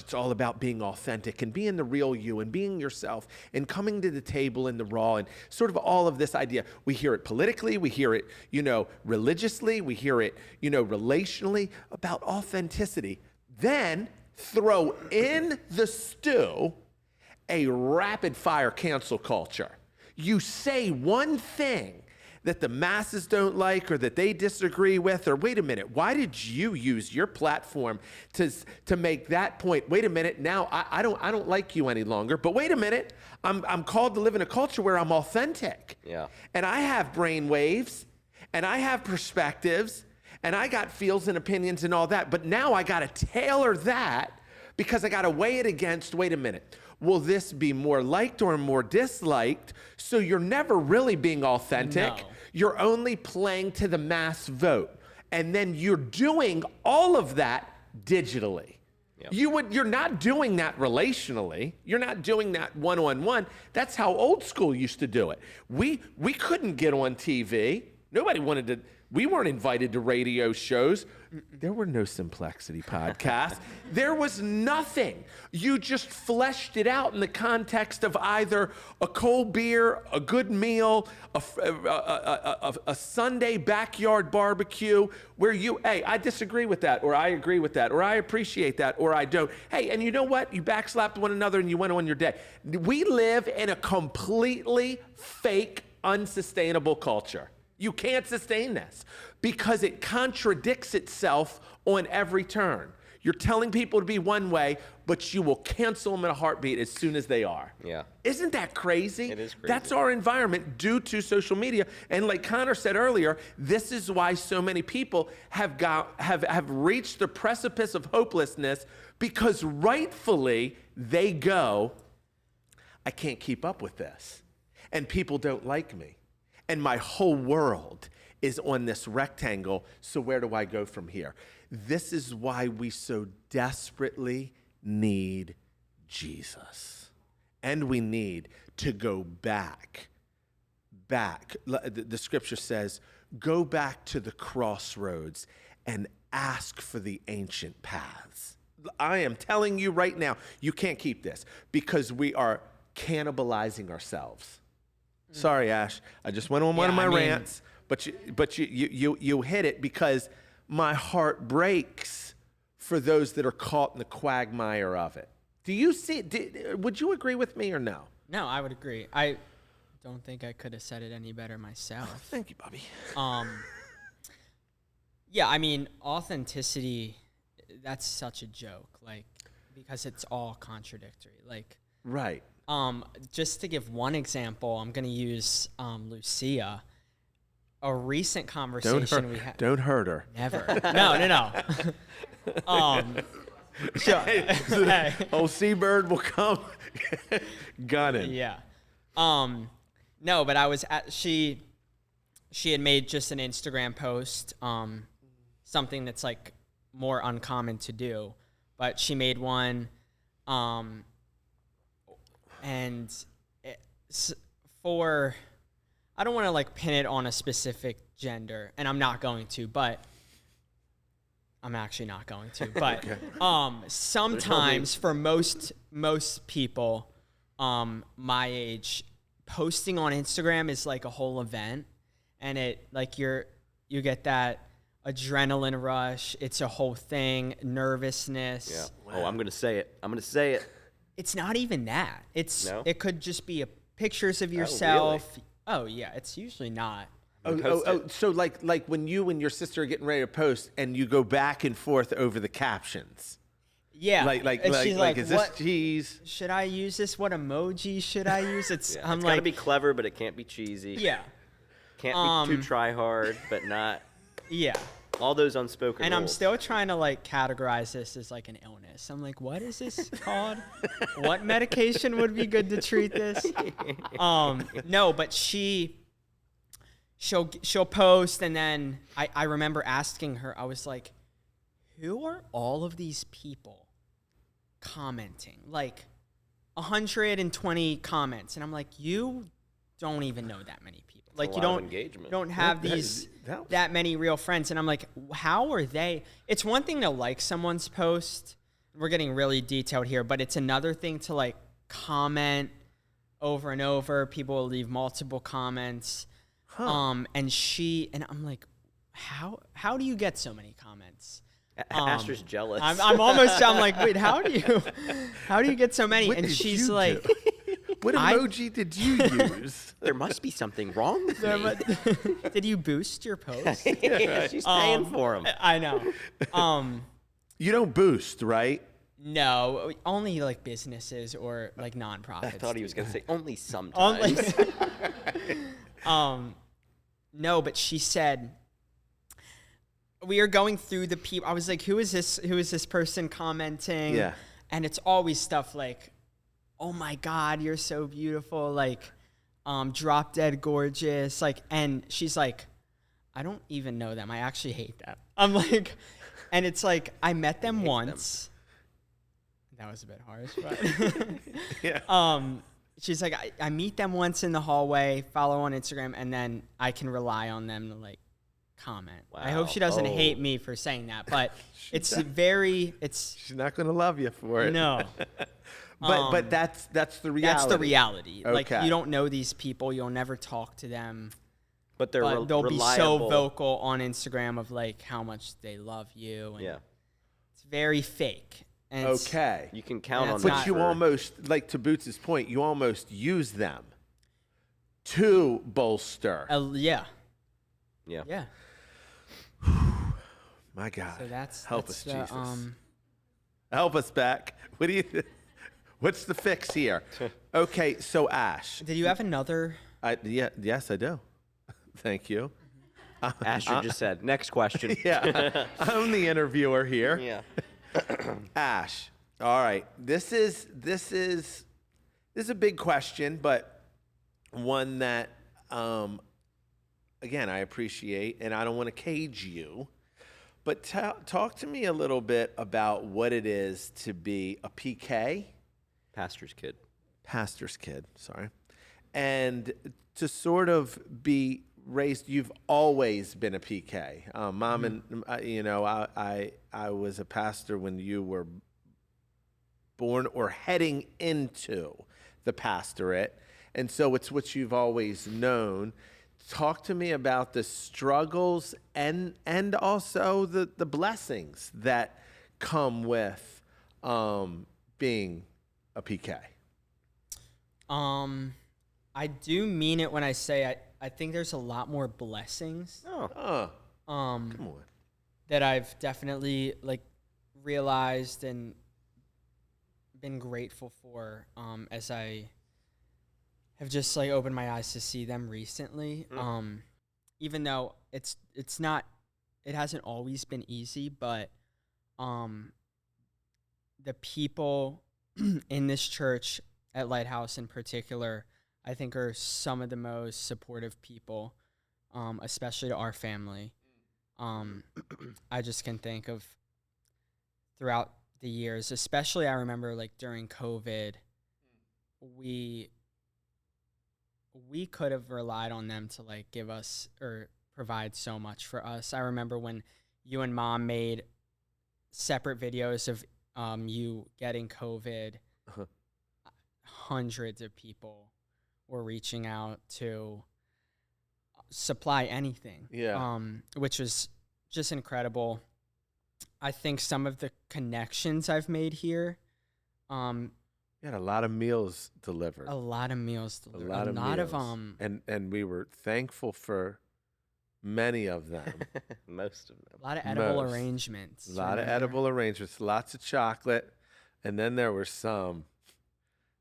it's all about being authentic and being the real you and being yourself and coming to the table in the raw and sort of all of this idea. We hear it politically, we hear it, religiously, we hear it, relationally about authenticity. Then throw in the stew a rapid fire cancel culture. You say one thing that the masses don't like or that they disagree with, or wait a minute, why did you use your platform to make that point? Wait a minute, now I don't like you any longer, but wait a minute, I'm called to live in a culture where I'm authentic. Yeah. And I have brain waves, and I have perspectives, and I got feels and opinions and all that, but now I gotta tailor that because I gotta weigh it against, wait a minute, will this be more liked or more disliked? So you're never really being authentic. No. You're only playing to the mass vote. And then you're doing all of that digitally. Yep. You're not doing that relationally. You're not doing that one-on-one. That's how old school used to do it. We couldn't get on TV. Nobody wanted to. We weren't invited to radio shows. There were no Simplexity podcasts. There was nothing. You just fleshed it out in the context of either a cold beer, a good meal, a Sunday backyard barbecue where hey, I disagree with that, or I agree with that, or I appreciate that, or I don't. Hey, and you know what? You backslapped one another and you went on your day. We live in a completely fake, unsustainable culture. You can't sustain this because it contradicts itself on every turn. You're telling people to be one way, but you will cancel them in a heartbeat as soon as they are. Yeah. Isn't that crazy? It is crazy. That's our environment due to social media. And like Connor said earlier, this is why so many people have reached the precipice of hopelessness, because rightfully they go, I can't keep up with this. And people don't like me. And my whole world is on this rectangle, so where do I go from here? This is why we so desperately need Jesus. And we need to go back. The scripture says, go back to the crossroads and ask for the ancient paths. I am telling you right now, you can't keep this because we are cannibalizing ourselves. Sorry, Ash. I just went on one of my rants, but you hit it because my heart breaks for those that are caught in the quagmire of it. Do you see? Would you agree with me or no? No, I would agree. I don't think I could have said it any better myself. Thank you, Bobby. Yeah, I mean, authenticity, that's such a joke, like, because it's all contradictory. Like, right. Just to give one example, I'm going to use Lucia. A recent conversation we had. Don't hurt her. Never. No. Sure. Hey. Old Seabird will come gunning. Yeah. No, but I was she had made just an Instagram post, something that's like more uncommon to do, but she made one, and I don't want to like pin it on a specific gender, and I'm not going to, but I'm actually not going to. But sometimes for most people my age, posting on Instagram is like a whole event, and it like you get that adrenaline rush. It's a whole thing, nervousness. Yeah. Wow. Oh, I'm gonna say it. It's not even that. It could just be pictures of Oh, yourself. really? Oh yeah, it's usually not. So like when you and your sister are getting ready to post and you go back and forth over the captions. Yeah. Like is this cheese? Should I use this? What emoji should I use? It's It's gotta be clever, but it can't be cheesy. Yeah. Can't be too try hard, but not Yeah. all those unspoken And I'm rules. still trying to like categorize this as like an illness. I'm like, what is this called? What medication would be good to treat this? No, but she'll post, and then I remember asking her, I was like, who are all of these people commenting? Like 120 comments. And I'm like, you don't even know that many people. Like you don't have that many real friends. And I'm like, how are they? It's one thing to like someone's post. We're getting really detailed here, but it's another thing to like comment over and over. People will leave multiple comments. And I'm like, how do you get so many comments? Asher's jealous. I'm like, wait, how do you get so many? What and did she's you like, do? What emoji did you use? There must be something wrong with me. did you boost your post? She's paying for him. I know. You don't boost, right? No, only like businesses or like nonprofits. I thought he was going to say only sometimes. No, but she said, we are going through the people. I was like, who is this person commenting? Yeah. And it's always stuff like, oh my God, you're so beautiful. Like, drop dead gorgeous. Like, and she's like, I don't even know them. I actually hate that. I'm like, and it's like, I met them once. That was a bit harsh, but Yeah. She's like, I meet them once in the hallway, follow on Instagram, and then I can rely on them to like comment. Wow. I hope she doesn't hate me for saying that, but it's She's not going to love you for it. No. But that's the reality. That's the reality. Okay. Like you don't know these people, you'll never talk to them. But they'll reliable. be so vocal on Instagram of like how much they love you. And it's very fake. And okay. You can count on that. that. But you almost, like to Boots' point, you almost use them. to bolster. Yeah. Yeah. Yeah. My God. So that's help that's us, the, Jesus. Help us back. What do you? What's the fix here? Okay, so Ash. Did you have another? Yes, I do. Thank you. Asher just said, next question. Yeah, I'm the interviewer here. Yeah. Ash. All right. This is a big question, but one that again I appreciate, and I don't want to cage you. But talk to me a little bit about what it is to be a PK, Pastor's kid. Sorry, and to sort of be raised. You've always been a PK. Mom and I was a pastor when you were born or heading into the pastorate, and so it's what you've always known. Talk to me about the struggles and also the blessings that come with being a PK. I do mean it when I say I think there's a lot more blessings. Come on. That I've definitely like realized and been grateful for as I have just like opened my eyes to see them recently. Even though it hasn't always been easy, but the people in this church at Lighthouse in particular, I think are some of the most supportive people, especially to our family. I just can think of throughout the years, especially I remember like during COVID, we could have relied on them to like give us or provide so much for us. I remember when you and Mom made separate videos of you getting COVID. Hundreds of people were reaching out to supply anything. Yeah. Which was just incredible. I think some of the connections I've made here, You had a lot of meals delivered. a lot of meals A delivered. lot of meals. And we were thankful for many of them. Most of them. a lot of edible Most. arrangements. A lot of remember? edible arrangements, lots of chocolate, and then there were some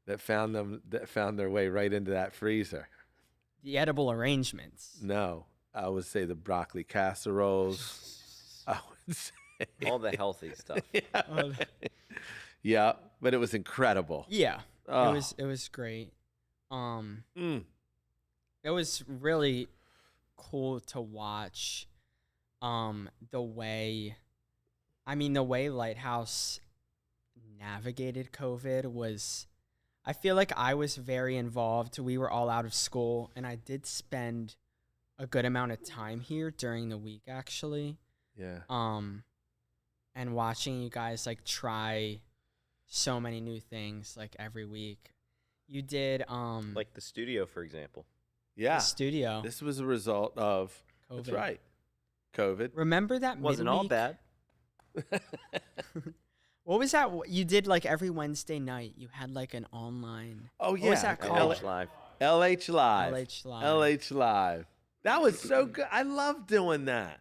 that found their way right into that freezer. The edible arrangements. No, I would say the broccoli casseroles. I would say, All the healthy stuff. Oh, yeah, but it was incredible. yeah, Oh. it was great. Mm. It was really cool to watch the way Lighthouse navigated COVID was, I feel like I was very involved. We were all out of school, and I did spend a good amount of time here during the week actually. Yeah. And watching you guys like try so many new things like every week. You did Like the studio, for example. Yeah. the studio. This was a result of, that's COVID. right, COVID. Remember that Wasn't all midweek? bad. What was that? You did like every Wednesday night. You had like an online. Oh, What yeah. was that called? LH Live. LH Live. LH Live. LH Live. That was so good. I love doing that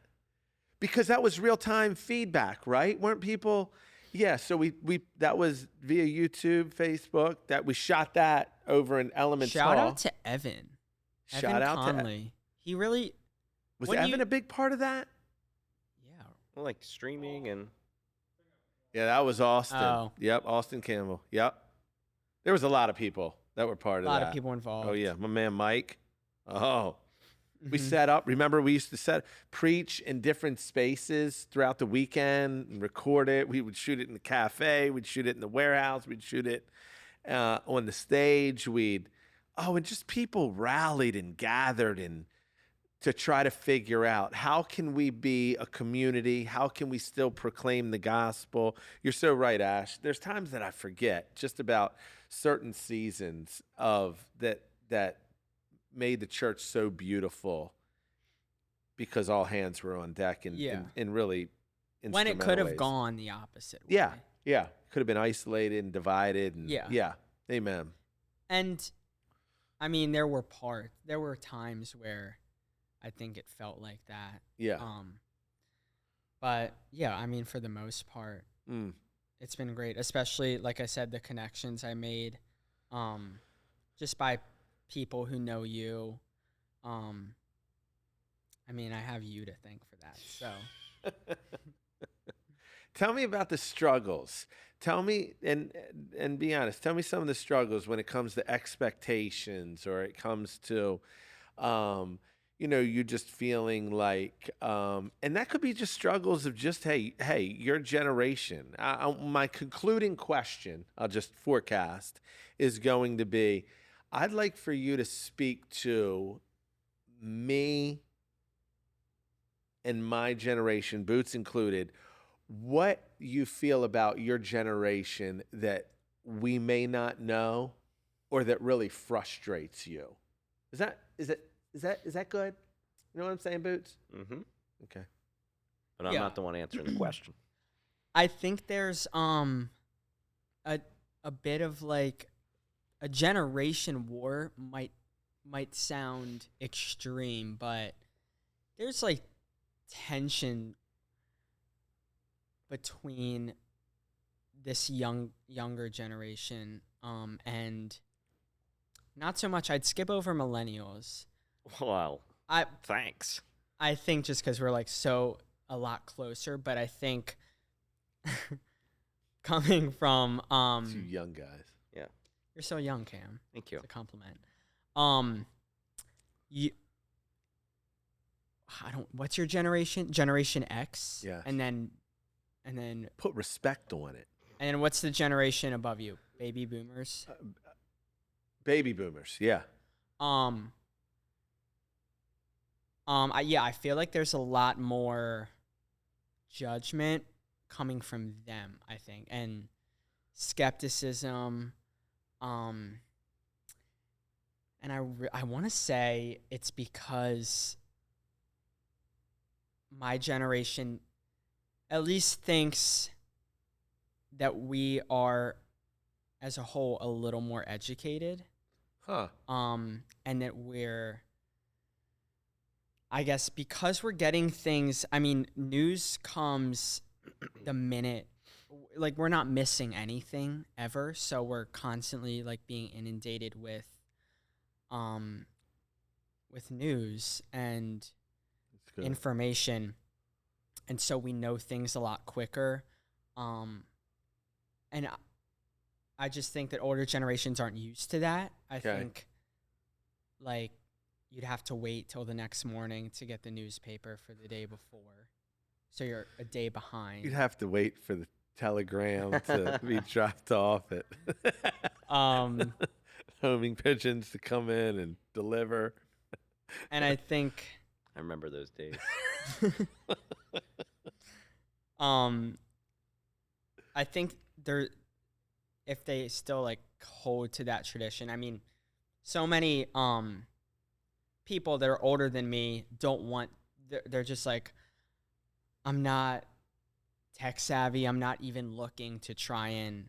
because that was real time feedback, right? Weren't people? Yeah. So we that was via YouTube, Facebook. That we shot that over in Elements Shout Hall. out to Evan. Shout Evan out to Conley. He really. Was when Evan you- a big part of that? Yeah. Well, like streaming and Yeah, that was Austin. Oh. Yep, Austin Campbell. Yep. There was a lot of people that were part A of that. lot of people involved. Oh yeah, my man Mike. Oh. We Mhm. set up. Remember, we used to preach in different spaces throughout the weekend and record it. We would shoot it in the cafe. We'd shoot it in the warehouse. We'd shoot it on the stage. And just people rallied and gathered and to try to figure out how can we be a community? How can we still proclaim the gospel? You're so right, Ash. There's times that I forget just about certain seasons of that made the church so beautiful because all hands were on deck and Yeah. and really When it instrumental could have ways. gone the opposite way. Yeah, yeah. Could have been isolated and divided. And Yeah. yeah. Amen. And I mean, there were times where I think it felt like that. Yeah. But yeah, I mean, for the most part, it's been great. Especially, like I said, the connections I made, just by people who know you. I mean, I have you to thank for that. So Tell me about the struggles. Tell me and be honest. Tell me some of the struggles when it comes to expectations, or it comes to, you just feeling like, and that could be just struggles of just, hey, your generation. My concluding question, I'll just forecast, is going to be, I'd like for you to speak to me and my generation, Boots included, what you feel about your generation that we may not know, or that really frustrates you. Is that good? You know what I'm saying, Boots? Mm-hmm. Okay. But I'm not the one answering the question. I think there's a bit of like a generation war might sound extreme, but there's like tension between this younger generation and not so much. I'd skip over millennials. Well, thanks. I think just because we're like so a lot closer, but I think coming from Two young guys. Yeah. you're so young, Cam. Thank you. It's a compliment. What's your generation? Generation X. Yes. And then Put respect on it. and then what's the generation above you? Baby boomers. Baby boomers. Yeah. I feel like there's a lot more judgment coming from them, I think, and skepticism. And I want to say it's because my generation at least thinks that we are, as a whole, a little more educated. Huh. And that we're, I guess, because we're getting things, I mean, news comes the minute, like, we're not missing anything ever, so we're constantly, like, being inundated with news and information, and so we know things a lot quicker, and I just think that older generations aren't used to that. I think, like, you'd have to wait till the next morning to get the newspaper for the day before, so you're a day behind. You'd have to wait for the telegram to be dropped off at homing pigeons to come in and deliver. And I think I remember those days. I think if they still like hold to that tradition. I mean, so many people that are older than me don't want. They're just like, I'm not tech savvy. I'm not even looking to try and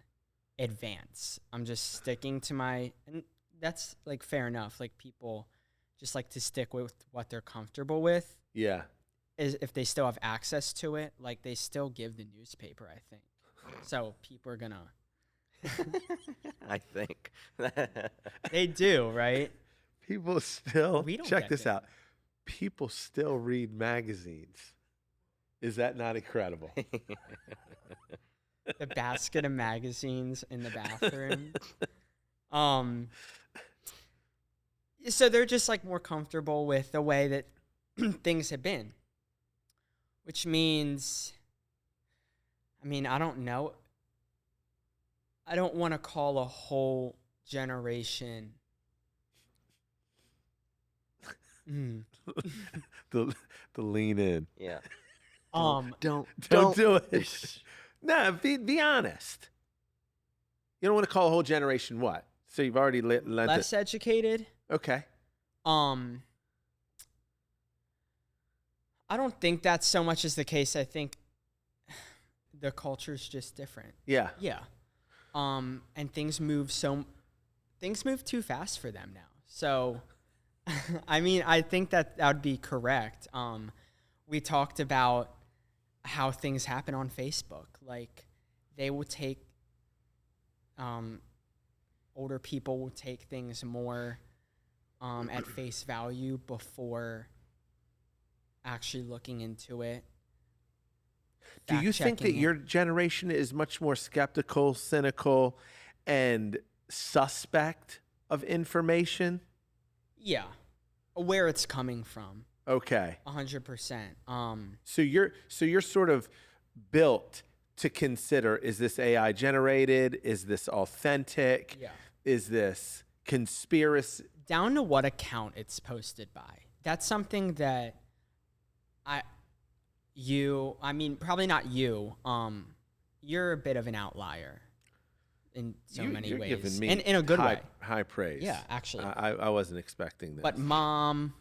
advance. I'm just sticking to and that's like fair enough. Like, people just like to stick with what they're comfortable with. Yeah. Is if they still have access to it, like, they still give the newspaper, I think. So people are gonna. I think. They do, right? People still, We don't check get this it. out. People still read magazines. Is that not incredible? The basket of magazines in the bathroom. So they're just like more comfortable with the way that things have been, which means, I mean, I don't know. I don't want to call a whole generation. the lean in. Yeah. Don't do it. No, be honest. You don't want to call a whole generation what? So you've already lent Less it. educated. Okay. I don't think that's so much as the case. I think the culture's just different. Yeah. Yeah. And things move too fast for them now. So, I mean, I think that would be correct. We talked about how things happen on Facebook. Like, they will take, older people will take things more at face value before actually looking into it. Do you think that fact-checking it. your generation is much more skeptical, cynical, and suspect of information? Yeah, where it's coming from, Okay. 100%. So you're sort of built to consider, is this AI generated? Is this authentic? Yeah. Is this conspiracy? Down to what account it's posted by. That's something that I mean, probably not you. You're a bit of an outlier in so many You're ways. giving me in a good way. high praise. Yeah, actually. I wasn't expecting this. But mom,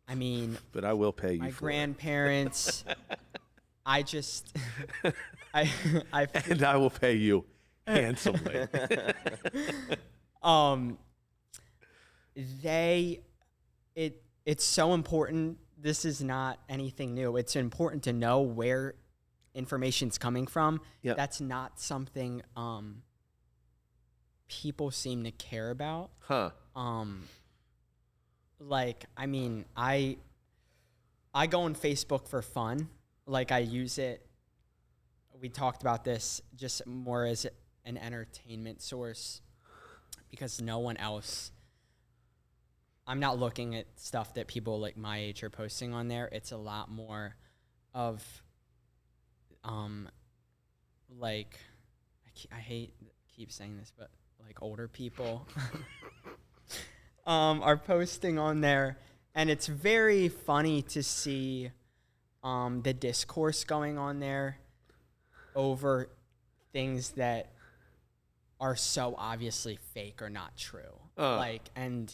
I mean, But I will pay you my for grandparents, I just, I it. And I will pay you handsomely. It's so important. This is not anything new. It's important to know where information's coming from. Yep. That's not something people seem to care about. Huh. Like, I mean, I go on Facebook for fun. Like, I use it. We talked about this just more as an entertainment source because no one else. I'm not looking at stuff that people like my age are posting on there. It's a lot more of, like, I hate keep saying this, but like older people are posting on there, and it's very funny to see the discourse going on there over things that are so obviously fake or not true. Like, and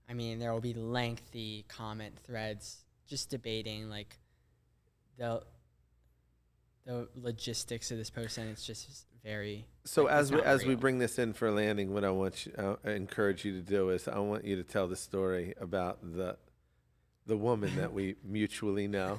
I mean, there will be lengthy comment threads just debating like the logistics of this post, and it's just very. So like, as it's not we real. bring this in for landing, what I encourage you to do is I want you to tell the story about the woman that we mutually know.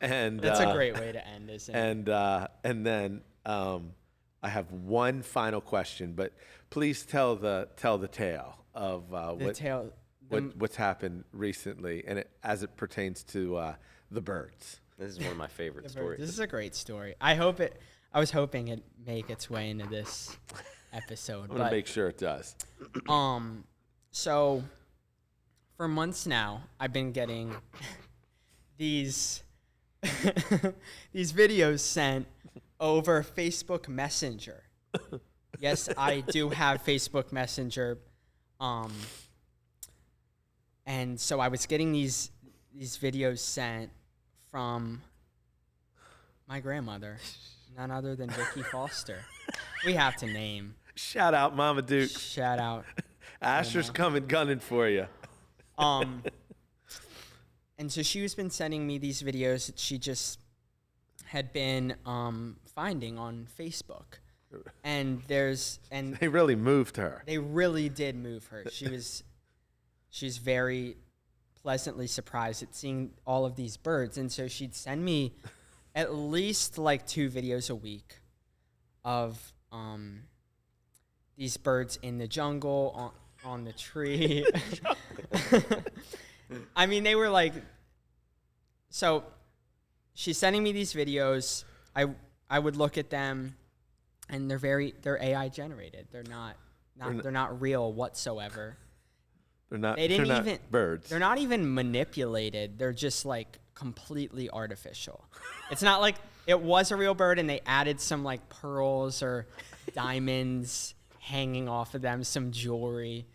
And That's a great way to end, isn't it? And then I have one final question, but please tell the tale of what's happened recently, and as it pertains to the birds. This is one of my favorite stories. This is a great story. I was hoping it make its way into this episode. I'm gonna make sure it does. So for months now, I've been getting these these videos sent over Facebook Messenger. Yes, I do have Facebook Messenger. And so I was getting these videos sent from my grandmother, none other than Vicky Foster. We have to name. Shout out, Mama Duke. Shout out. Asher's coming gunning for you. And so she's been sending me these videos that she just had been finding on Facebook. And They really moved her. they really did move her. She's very pleasantly surprised at seeing all of these birds. And so she'd send me at least like 2 videos a week of these birds in the jungle, on the tree. I mean, they were like, so she's sending me these videos. I would look at them, and they're AI generated. They're not real whatsoever. They're not. They didn't they're even not birds. They're not even manipulated. They're just like completely artificial. It's not like it was a real bird and they added some like pearls or diamonds hanging off of them, some jewelry.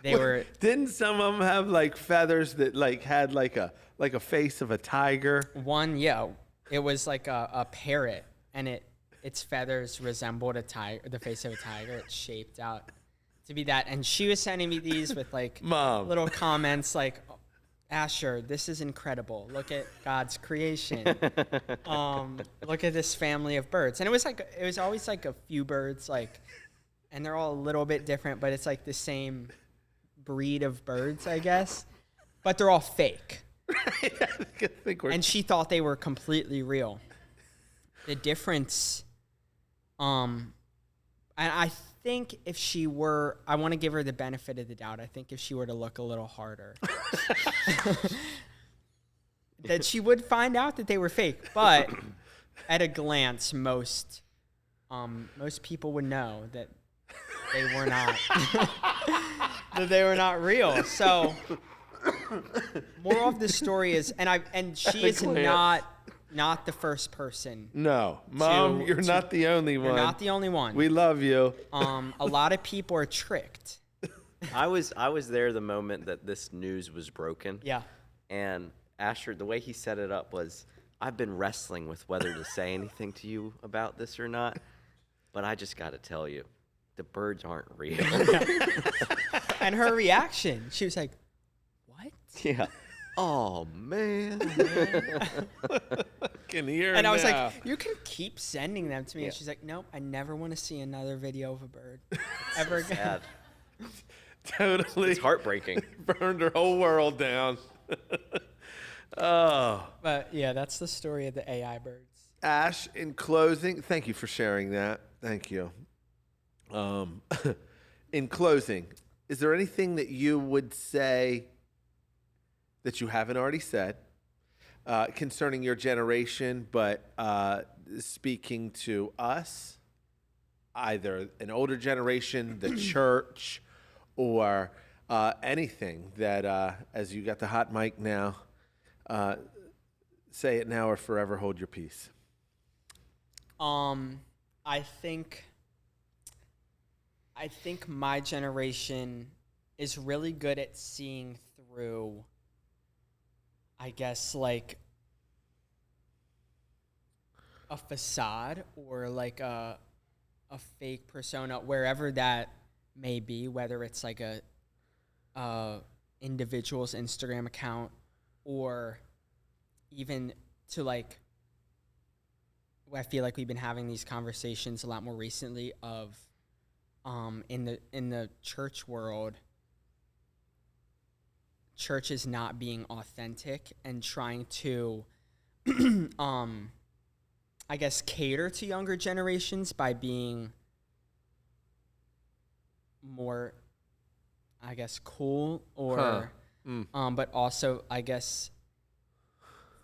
Didn't some of them have like feathers that like had like a face of a tiger? One, yeah, it was like a parrot, and its feathers resembled a tiger, the face of a tiger. It's shaped out to be that. And she was sending me these with like Mom. little comments like, Asher, this is incredible. Look at God's creation. Look at this family of birds. And it was always like a few birds, like, and they're all a little bit different, but it's like the same breed of birds, I guess, but they're all fake. I think we're And she thought they were completely real. The difference, and I think if she were, I want to give her the benefit of the doubt. I think if she were to look a little harder, that she would find out that they were fake. But at a glance, most people would know that they were not, that they were not real. So, moral of the story is, and she is not the first person. No, Mom, you're not the only one. You're not the only one. We love you. A lot of people are tricked. I was there the moment that this news was broken. Yeah. And Asher, the way he set it up was, I've been wrestling with whether to say anything to you about this or not, but I just got to tell you, the birds aren't real. And her reaction, she was like, "What?" Yeah. Oh, man. Can hear And I was now. like, "You can keep sending them to me." Yeah. And she's like, "Nope, I never want to see another video of a bird ever again." Sad. Totally. It's heartbreaking. Burned her whole world down. Oh. But yeah, that's the story of the AI birds. Ash, in closing, thank you for sharing that. Thank you. In closing, is there anything that you would say that you haven't already said concerning your generation, but speaking to us, either an older generation, the church, or anything that, as you got the hot mic now, say it now or forever hold your peace? I think my generation is really good at seeing through, I guess, like a facade or like a fake persona, wherever that may be, whether it's like a individual's Instagram account or even to like, I feel like we've been having these conversations a lot more recently of in the church world, church is not being authentic and trying to I guess cater to younger generations by being more, I guess, cool or but also, I guess,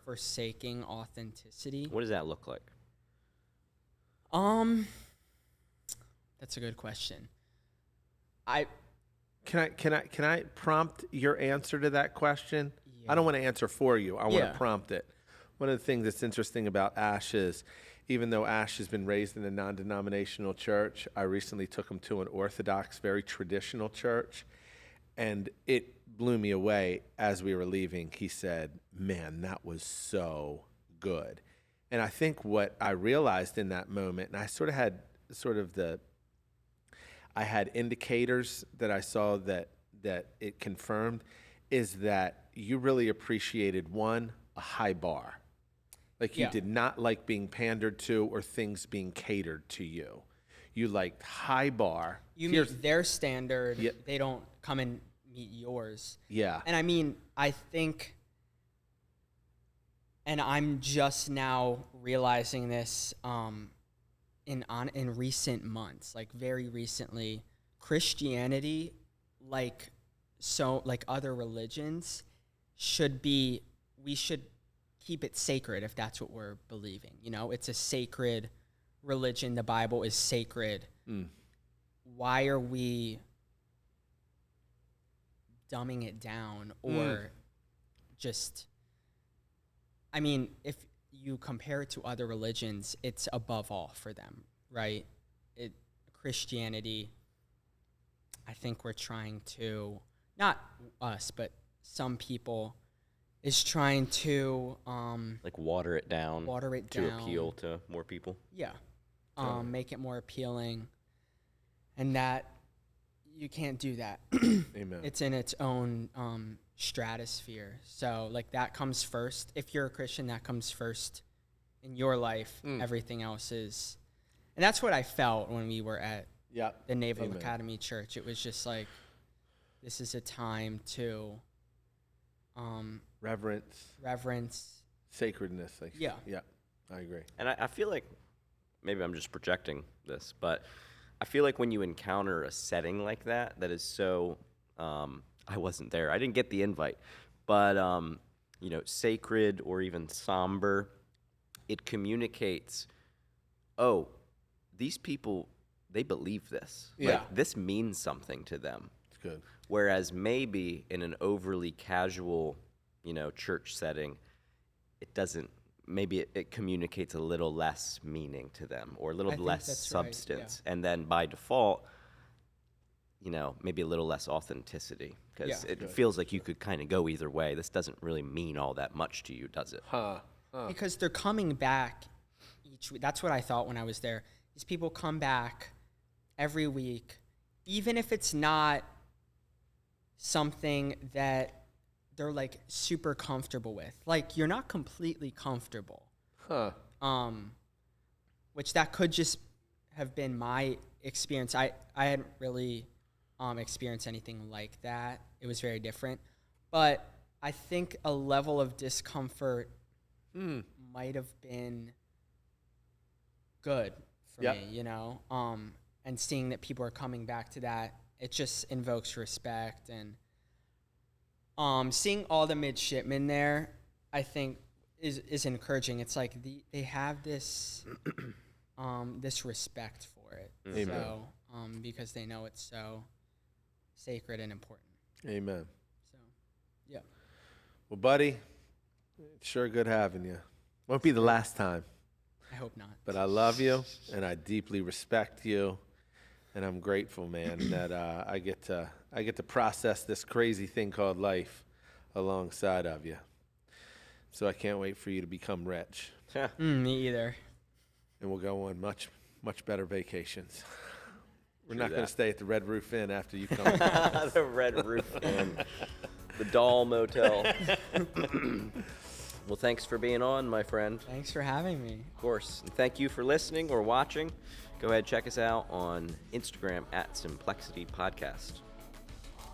forsaking authenticity. What does that look like? That's a good question. Can I prompt your answer to that question? Yeah. I don't want to answer for you. I want Yeah. to prompt it. One of the things that's interesting about Ash is, even though Ash has been raised in a non-denominational church, I recently took him to an Orthodox, very traditional church, and it blew me away as we were leaving. He said, "Man, that was so good." And I think what I realized in that moment, and I sort of had I had indicators that I saw that it confirmed, is that you really appreciated, one, a high bar. Like you Yeah. did not like being pandered to or things being catered to you. You liked high bar. You Here's- meet their standard. Yeah. They don't come and meet yours. Yeah. And I mean, I think, and I'm just now realizing this in recent months, like very recently, Christianity, like other religions, we should keep it sacred if that's what we're believing. You know, it's a sacred religion. The Bible is sacred. Why are we dumbing it down or just, I mean, if you compare it to other religions, it's above all for them, right? Christianity, I think we're trying to, not us, but some people is trying to Like water it down to down. appeal to more people? Yeah. Totally. Make it more appealing. And that, you can't do that. Amen. It's in its own stratosphere. So, like, that comes first. If you're a Christian, that comes first in your life. Everything else is. And that's what I felt when we were at Yeah. the Naval Amen. Academy Church. It was just like, this is a time to Reverence, sacredness. Like, Yeah. Yeah, I agree. And I feel like maybe I'm just projecting this, but I feel like when you encounter a setting like that, that is so, I wasn't there. I didn't get the invite, but, sacred or even somber, it communicates, oh, these people, they believe this. Yeah. Like, this means something to them. It's good. Whereas maybe in an overly casual, church setting, it doesn't. Maybe it communicates a little less meaning to them, or a little I think less that's right, substance, and then by default, maybe a little less authenticity, because Yeah. it feels like you could kind of go either way. This doesn't really mean all that much to you, does it? because they're coming back each week. That's what I thought when I was there. These people come back every week, even if it's not something that they're like super comfortable with. Like, you're not completely comfortable. Which that could just have been my experience. I hadn't really experienced anything like that. It was very different. But I think a level of discomfort might have been good for Yep. me, and seeing that people are coming back to that, it just invokes respect. And seeing all the midshipmen there, I think is encouraging. It's like they have this this respect for it. Amen. So because they know it's so sacred and important. Amen. So yeah. Well, buddy, it's sure good having you. Won't be the last time, I hope not. but I love you and I deeply respect you, and I'm grateful, man, that I get to process this crazy thing called life alongside of you. So I can't wait for you to become rich, Me either. and we'll go on much better vacations. We're True not going that. to stay at the Red Roof Inn after you come. The Red Roof Inn, the Doll Motel. Well, thanks for being on, my friend. Thanks for having me. Of course. And thank you for listening or watching. Go ahead, check us out on Instagram @Simplexity Podcast.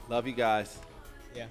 Love you guys. Yeah.